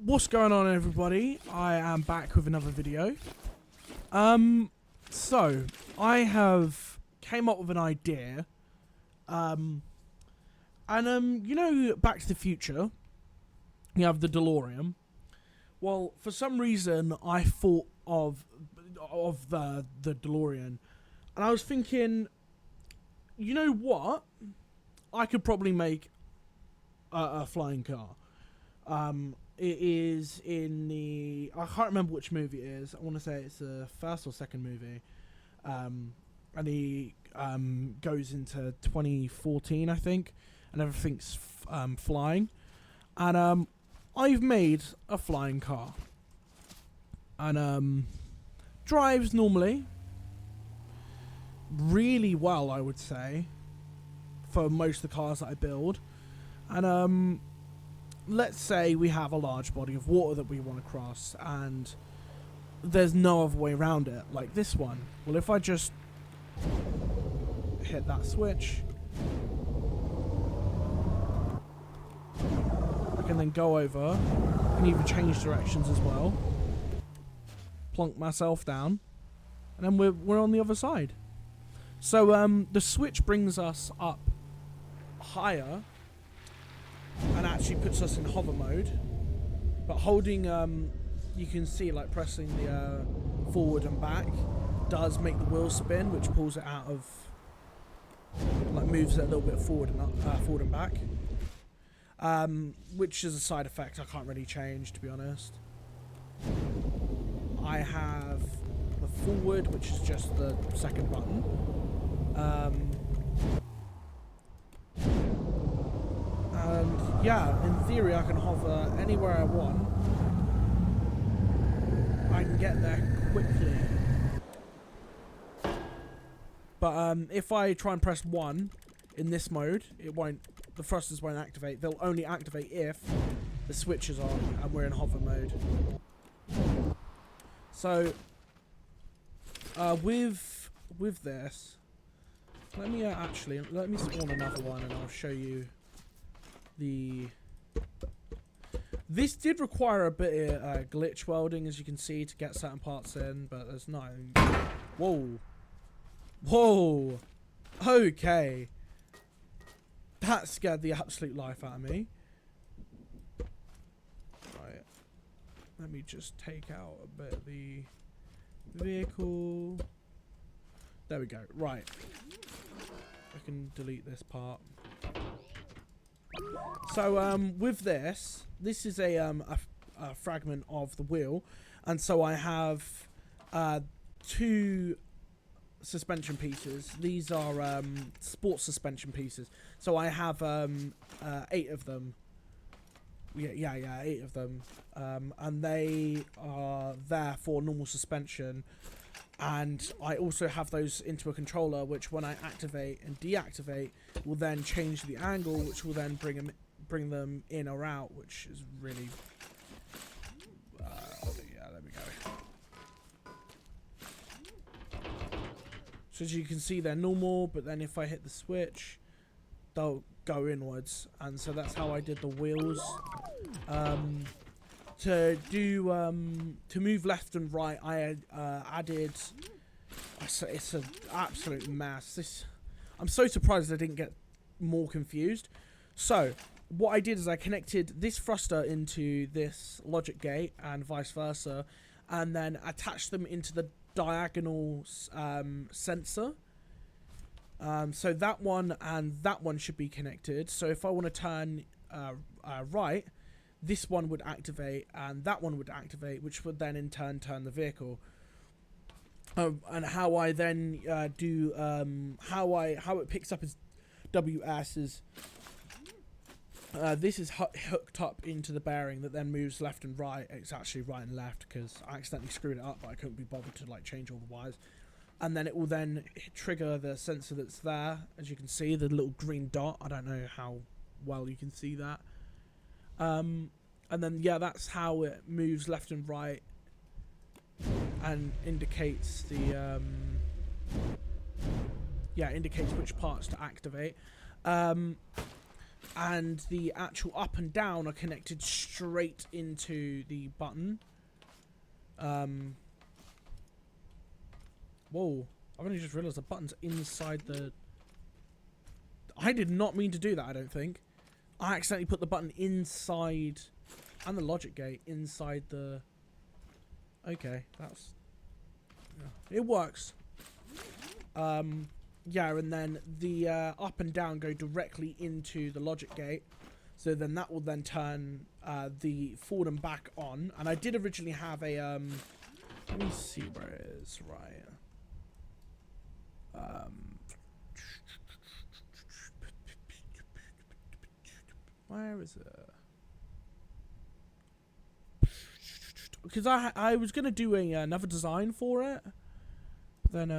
What's going on, everybody? I am back with another video. So I have came up with an idea. You know, Back to the Future, you have the DeLorean. Well, for some reason, I thought of the DeLorean, and I was thinking, you know what? I could probably make a flying car. It is in the... I can't remember which movie it is. I want to say it's the first or second movie. And he goes into 2014, I think, and everything's flying. And I've made a flying car. And drives normally. Really well, I would say, for most of the cars that I build. And let's say we have a large body of water that we want to cross, and there's no other way around it, like this one. Well, if I just hit that switch, I can then go over and even change directions as well, plonk myself down, and then we're on the other side. So the switch brings us up higher and actually puts us in hover mode, but holding you can see, like, pressing the forward and back does make the wheel spin, which pulls it out of, like, moves it a little bit forward and up, forward and back, which is a side effect I can't really change, to be honest. I have the forward, which is just the second button. And yeah, in theory I can hover anywhere I want. I can get there quickly. But if I try and press 1 in this mode, it won't, the thrusters won't activate. They'll only activate if the switch is on and we're in hover mode. So with this, let me let me spawn another one and I'll show you. This did require a bit of glitch welding, as you can see, to get certain parts in, but there's no... Whoa! Okay. That scared the absolute life out of me. Right. Let me just take out a bit of the vehicle. There we go. Right. I can delete this part. So with this is a fragment of the wheel, and so I have 2 suspension pieces. These are sports suspension pieces. So I have 8 of them. Yeah, 8 of them, and they are there for normal suspension. And I also have those into a controller, which when I activate and deactivate will then change the angle, which will then bring them in or out, which is really... yeah, there we go. So as you can see, they're normal, but then if I hit the switch, they'll go inwards. And so that's how I did the wheels. To move left and right, I added... It's an absolute mess. I'm so surprised I didn't get more confused. So what I did is I connected this thruster into this logic gate and vice versa, and then attached them into the diagonal sensor. So that one and that one should be connected. So if I want to turn right, this one would activate and that one would activate, which would then in turn turn the vehicle. And how I then do how it picks up as WS is this is hooked up into the bearing that then moves left and right. It's actually right and left because I accidentally screwed it up, but I couldn't be bothered to, like, change all the wires. And then it will then trigger the sensor that's there, as you can see, the little green dot. I don't know how well you can see that. And then, yeah, that's how it moves left and right and indicates the indicates which parts to activate. and the actual up and down are connected straight into the button. Whoa, I've only just realised the button's inside the... I did not mean to do that, I don't think. I accidentally put the button inside, and the logic gate inside the... Okay, that's... Yeah. It works. Yeah, and then the up and down go directly into the logic gate. So then that will then turn the forward and back on. And I did originally have a... let me see where it is. Right. Where is it? Because I was going to do another design for it. But then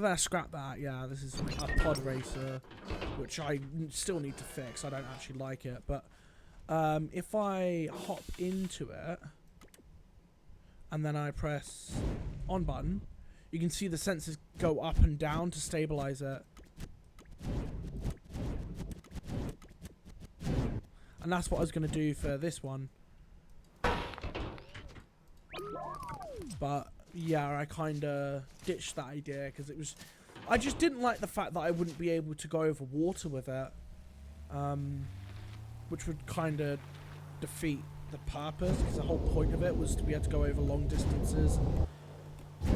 I scrapped that. Yeah, this is a pod racer, which I still need to fix. I don't actually like it. But if I hop into it and then I press on button, you can see the sensors go up and down to stabilize it. And that's what I was going to do for this one. But yeah, I kind of ditched that idea because it was... I just didn't like the fact that I wouldn't be able to go over water with it. Which would kind of defeat the purpose, because the whole point of it was to be able to go over long distances.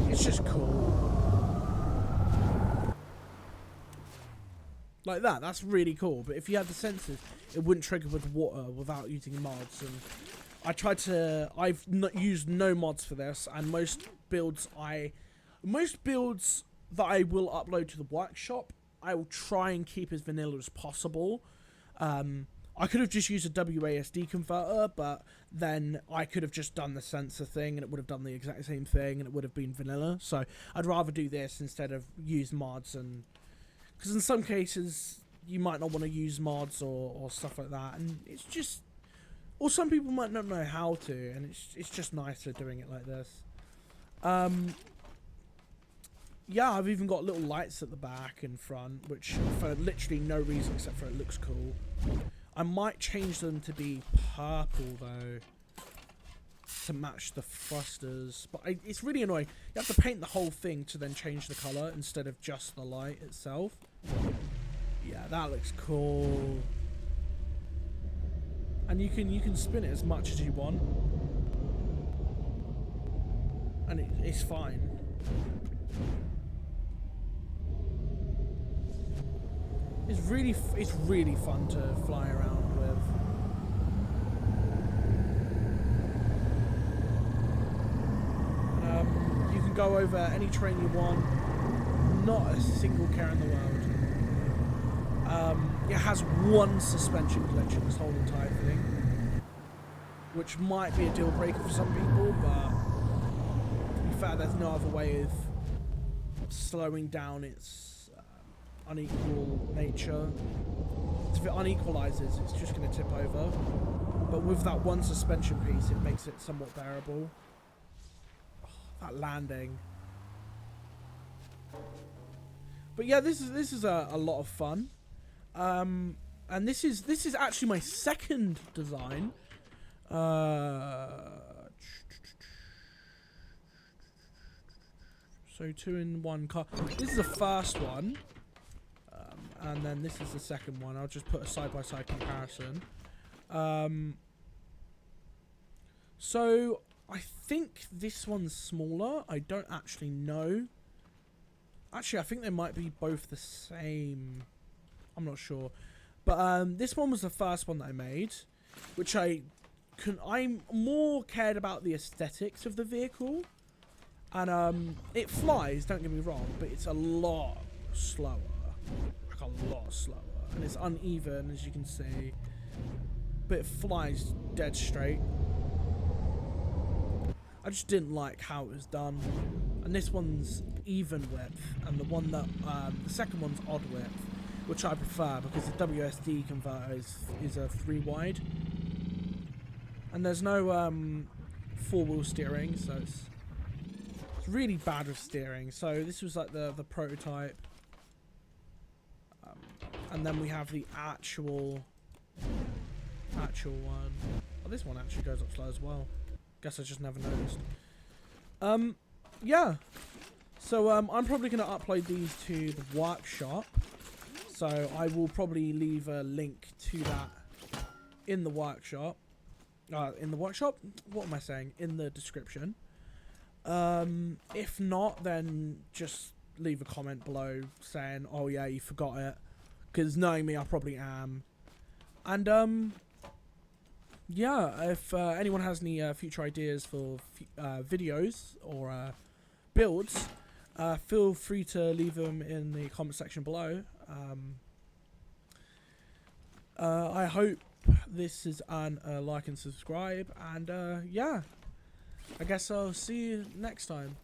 It's just cool. Like that, that's really cool. But if you had the sensors, it wouldn't trigger with water without using mods. And I tried to... I've used no mods for this, and most builds that I will upload to the workshop, I will try and keep as vanilla as possible. I could have just used a WASD converter, but then I could have just done the sensor thing, and it would have done the exact same thing, and it would have been vanilla. So I'd rather do this instead of use mods, and because in some cases you might not want to use mods or stuff like that, and it's just... Or some people might not know how to, and it's just nicer doing it like this. Yeah, I've even got little lights at the back and front, which for literally no reason except for it looks cool. I might change them to be purple though, to match the thrusters. But it's really annoying. You have to paint the whole thing to then change the colour instead of just the light itself. Yeah, that looks cool. And you can spin it as much as you want, and it's fine. It's really fun to fly around with. You can go over any terrain you want. Not a single care in the world. It has one suspension glitch in this whole entire thing, which might be a deal breaker for some people, but to be fair, there's no other way of slowing down its unequal nature. If it unequalizes, it's just going to tip over, but with that one suspension piece, it makes it somewhat bearable. Oh, that landing. But yeah, this is a lot of fun. And this is actually my second design. So 2 in 1 car. This is the first one, and then this is the second one. I'll just put a side-by-side comparison. So I think this one's smaller. I don't actually know. Actually, I think they might be both the same. I'm not sure, but this one was the first one that I made, which I'm more cared about the aesthetics of the vehicle, and it flies. Don't get me wrong, but it's a lot slower, like a lot slower, and it's uneven as you can see, but it flies dead straight. I just didn't like how it was done, and this one's even width, and the second one's odd width, which I prefer because the WSD converter is a 3 wide, and there's no 4-wheel steering, so it's really bad with steering. So this was like the prototype, And then we have the actual one. Oh, this one actually goes up slow as well. Guess I just never noticed. Yeah. So I'm probably going to upload these to the workshop. So I will probably leave a link to that in the workshop. In the workshop? What am I saying? In the description. If not, then just leave a comment below saying, oh yeah, you forgot it. Because knowing me, I probably am. And, yeah, if anyone has any future ideas for videos or builds, feel free to leave them in the comment section below. I hope this is an like and subscribe, and yeah, I guess I'll see you next time.